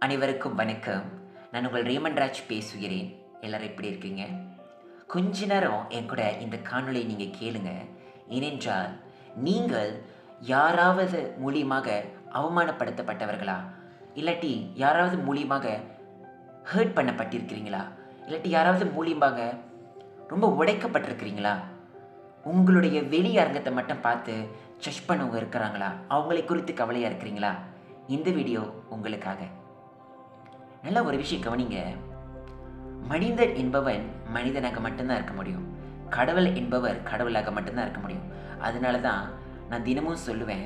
அனைவருக்கும் வணக்கம். நான் உங்கள் ரேமன் ராஜ் பேசுகிறேன். எல்லாரும் எப்படி இருக்கீங்க? கொஞ்ச நேரம் என் கூட இந்த காணொளியை நீங்க கேளுங்க. ஏனென்றால், நீங்கள் யாராவது மூலியமாக அவமானப்படுத்தப்பட்டவர்களா? இல்லாட்டி யாராவது மூலியமாக ஹர்ட் பண்ணப்பட்டிருக்கிறீங்களா? இல்லாட்டி யாராவது மூலியமாக ரொம்ப உடைக்கப்பட்டிருக்கிறீங்களா? உங்களுடைய வெளி அரங்கத்தை மட்டும் பார்த்து ஜட்ஜ் பண்ணவங்க இருக்கிறாங்களா? அவங்களை குறித்து கவலையா இருக்கிறீங்களா? இந்த வீடியோ உங்களுக்காக. நல்ல ஒரு விஷயம் கவனிங்க. மனிதன் என்பவன் மனிதனாக மட்டும்தான் இருக்க முடியும். கடவுள் என்பவர் கடவுளாக மட்டும்தான் இருக்க முடியும். அதனால தான் நான் தினமும் சொல்லுவேன்,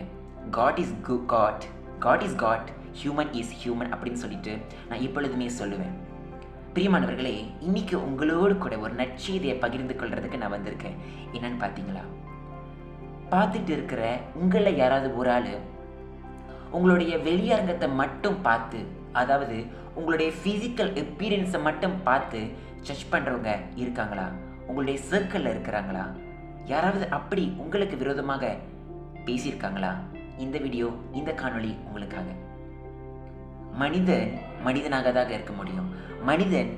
god is god, god is god, human is human அப்படின்னு சொல்லிட்டு நான் எப்பொழுதுமே சொல்லுவேன். பிரியமானவர்களே, இன்னைக்கு உங்களோடு கூட ஒரு நற்செய்தியை பகிர்ந்து கொள்றதுக்கு நான் வந்திருக்கேன். என்னன்னு பார்த்தீங்களா? பார்த்துட்டு இருக்கிற உங்களில் யாராவது ஒரு ஆள் உங்களுடைய வெளியரங்கத்தை மட்டும் பார்த்து, அதாவது உங்களுடைய ஃபிசிக்கல் அப்பீரன்ஸை மட்டும் பார்த்து ஜட்ஜ் பண்ணுறவங்க இருக்காங்களா? உங்களுடைய சர்க்கிளில் இருக்கிறாங்களா? யாராவது அப்படி உங்களுக்கு விரோதமாக பேசியிருக்காங்களா? இந்த வீடியோ, இந்த காணொளி உங்களுக்காக. மனிதன் மனிதனாக தான் இருக்க முடியும். மனிதன்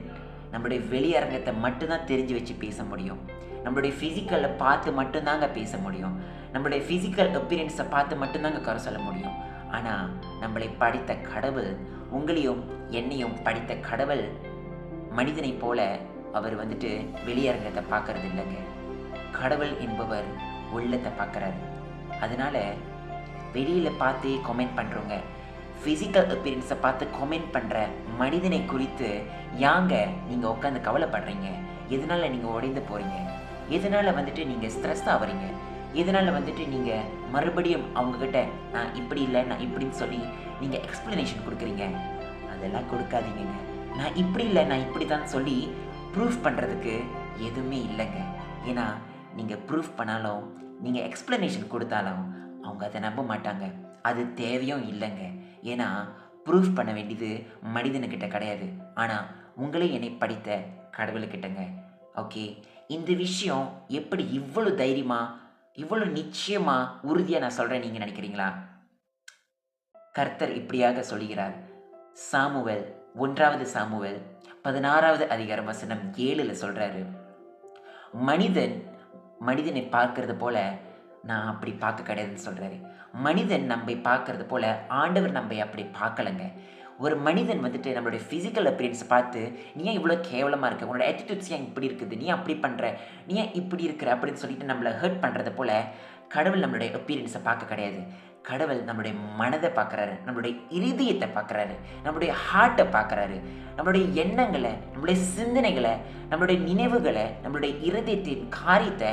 நம்மளுடைய வெளியரங்கத்தை மட்டும்தான் தெரிஞ்சு வச்சு பேச முடியும். நம்மளுடைய ஃபிசிக்கலை பார்த்து மட்டும்தாங்க பேச முடியும். நம்மளுடைய ஃபிசிக்கல் அப்பீரன்ஸை பார்த்து மட்டும்தாங்க குறை சொல்ல முடியும். ஆனால் நம்மளை படைத்த கடவுள், உங்களையும் என்னையும் படைத்த கடவுள் மனிதனை போல அவர் வெளியரங்கத்தை பார்க்கறது இல்லைங்க. கடவுள் என்பவர் உள்ளத்தை பார்க்குறாரு. அதனால வெளியில் பார்த்தே கமெண்ட் பண்ணுறவங்க, ஃபிசிக்கல் அப்பீரன்ஸை பார்த்து கமெண்ட் பண்ணுற மனிதனை குறித்து யாங்க நீங்கள் உட்காந்து கவலைப்படுறீங்க? எதனால் நீங்கள் உடைந்து போகிறீங்க? எதனால் நீங்கள் ஸ்ட்ரெஸ் ஆகிறீங்க? எதனால் நீங்கள் மறுபடியும் அவங்கக்கிட்ட நான் இப்படி இல்லை, நான் இப்படின்னு சொல்லி நீங்கள் எக்ஸ்ப்ளனேஷன் கொடுக்குறீங்க? அதெல்லாம் கொடுக்காதீங்க. நான் இப்படி இல்லை, நான் இப்படி தான் சொல்லி ப்ரூஃப் பண்ணுறதுக்கு எதுவுமே இல்லைங்க. ஏன்னா நீங்கள் ப்ரூஃப் பண்ணாலும், நீங்கள் எக்ஸ்ப்ளனேஷன் கொடுத்தாலும் அவங்க அதை நம்ப மாட்டாங்க. அது தேவையும் இல்லைங்க. ஏன்னா ப்ரூஃப் பண்ண வேண்டியது மனிதனுக்கிட்ட கிடையாது, ஆனால் உங்களே என்னை படித்த கடவுளுக்கிட்டங்க. ஓகே, இந்த விஷயம் எப்படி இவ்வளோ தைரியமாக, இவ்வளோ நிச்சயமாக, உறுதியாக நான் சொல்கிறேன் நீங்கள் நினைக்கிறீங்களா? கர்த்தர் இப்படியாக சொல்கிறார். சாமுவேல் 1 சாமுவேல் 16 அதிகாரம் வசனம் 7 சொல்கிறாரு, மனிதனை பார்க்கறது போல நான் அப்படி பார்க்க கிடையாதுன்னு சொல்கிறாரு. மனிதன் நம்மை பார்க்கறது போல ஆண்டவர் நம்மை அப்படி பார்க்கலைங்க. ஒரு மனிதன் நம்மளுடைய ஃபிசிக்கல் அப்பீரன்ஸை பார்த்து, நீ ஏன் இவ்வளோ கேவலமாக இருக்க, உன்னோட ஆட்டிடியூட்ஸ் ஏன் இப்படி இருக்குது, நீ அப்படி பண்ணுற, நீ ஏன் இப்படி இருக்கிற அப்படின்னு சொல்லிட்டு நம்மளை ஹர்ட் பண்ணுறது போல் கடவுள் நம்மளுடைய அப்பீரன்ஸை பார்க்க கிடையாது. கடவுள் நம்மளுடைய மனதை பார்க்குறாரு, நம்மளுடைய இருதயத்தை பார்க்குறாரு, நம்மளுடைய ஹார்ட்டை பார்க்குறாரு, நம்மளுடைய எண்ணங்களை, நம்மளுடைய சிந்தனைகளை, நம்மளுடைய நினைவுகளை, நம்மளுடைய இருதயத்தின் காரியத்தை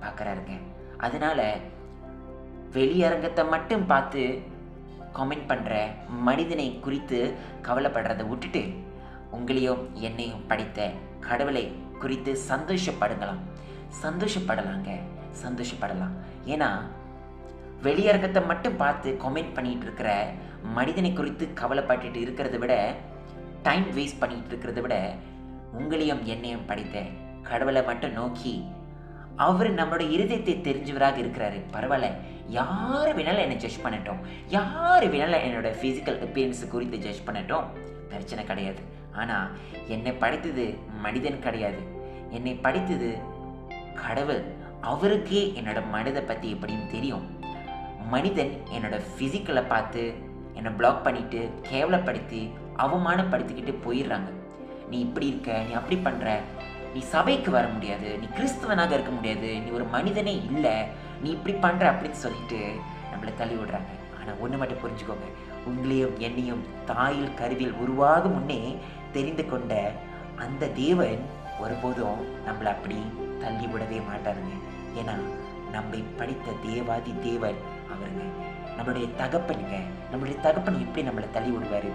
பார்க்குறாருங்க. அதனால வெளியரங்கத்தை மட்டும் பார்த்து கமெண்ட் பண்ணுற மனிதனை குறித்து கவலைப்படுறதை விட்டுட்டு, உங்களையும் என்னையும் படைத்த கடவுளை குறித்து சந்தோஷப்படலாம். ஏன்னா வெளியரங்கத்தை மட்டும் பார்த்து கமெண்ட் பண்ணிட்டு இருக்கிற மனிதனை குறித்து கவலைப்பட்டுட்டு இருக்கிறத விட, டைம் வேஸ்ட் பண்ணிட்டு இருக்கிறத விட, உங்களையும் என்னையும் படைத்த கடவுளை மட்டும் நோக்கி, அவர் நம்மளுடைய இருதயத்தை தெரிஞ்சவராக இருக்கிறாரு. பரவாயில்ல, யார் வேணாலும் என்னை ஜட்ஜ் பண்ணட்டும், யார் வேணாலும் என்னோட ஃபிசிக்கல் அப்பீரன்ஸ் குறித்து ஜட்ஜ் பண்ணட்டும், பிரச்சனை கிடையாது. ஆனால் என்னை படைத்தது மனிதன் கிடையாது, என்னை படைத்தது கடவுள். அவருக்கே என்னோட மனதை பற்றி எப்படின்னு தெரியும். மனிதன் என்னோட ஃபிசிக்கலை பார்த்து என்னை பிளாக் பண்ணிட்டு, கேவலப்படுத்தி, அவமானப்படுத்திக்கிட்டு போயிடுறாங்க. நீ இப்படி இருக்க, நீ அப்படி பண்ணுற, நீ சபைக்கு வர முடியாது, நீ கிறிஸ்தவனாக இருக்க முடியாது, நீ ஒரு மனிதனே இல்லை, நீ இப்படி பண்ணுற அப்படின்னு சொல்லிட்டு நம்மளை தள்ளி விடுறாங்க. ஆனால் ஒன்று மட்டும் புரிஞ்சுக்கோங்க, உங்களையும் என்னையும் தாயில் கருவில் உருவாகும் முன்னே தெரிந்து கொண்ட அந்த தேவன் ஒருபோதும் நம்மளை அப்படி தள்ளி விடவே மாட்டாருங்க. ஏன்னா நம்மை படித்த தேவாதி தேவன் அவருங்க, நம்மளுடைய தகப்பனுங்க. நம்மளுடைய தகப்பன் எப்படி நம்மளை தள்ளி விடுவார்?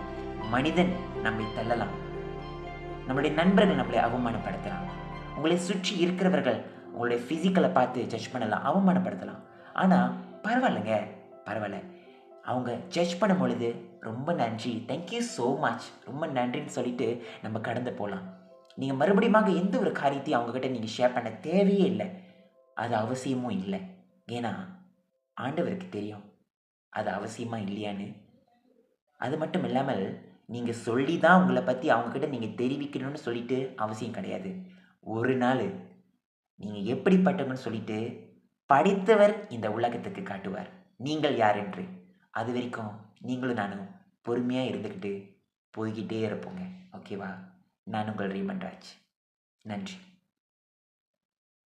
மனிதன் நம்மை தள்ளலாம், நம்மளுடைய நண்பர்கள் நம்மளை அவமானப்படுத்தலாம், உங்களை சுற்றி இருக்கிறவர்கள் உங்களுடைய ஃபிசிக்கலை பார்த்து ஜட்ஜ் பண்ணலாம், அவமானப்படுத்தலாம். ஆனால் பரவாயில்ல, அவங்க ஜட்ஜ் பண்ணும் பொழுது ரொம்ப நன்றி, தேங்க்யூ ஸோ மச், ரொம்ப நன்றின்னு சொல்லிட்டு நம்ம கடந்து போகலாம். நீங்கள் மறுபடியும் எந்த ஒரு காரியத்தையும் அவங்கக்கிட்ட நீங்கள் ஷேர் பண்ண தேவையே இல்லை, அது அவசியமும் இல்லை. ஏன்னா ஆண்டவருக்கு தெரியும் அது அவசியமாக இல்லையான்னு. அது மட்டும் இல்லாமல் நீங்கள் சொல்லி தான் உங்களை பற்றி அவங்கக்கிட்ட நீங்கள் தெரிவிக்கணும்னு சொல்லிட்டு அவசியம் கிடையாது. ஒரு நாள் நீங்கள் எப்படிப்பட்டவங்கன்னு சொல்லிட்டு படைத்தவர் இந்த உலகத்துக்கு காட்டுவார் நீங்கள் யார் என்று. அது வரைக்கும் நீங்களும் நானும் பொறுமையாக இருந்துக்கிட்டு போய்கிட்டே இருப்போங்க. ஓகேவா? நான் உங்கள் ரீமன் ராஜ். நன்றி.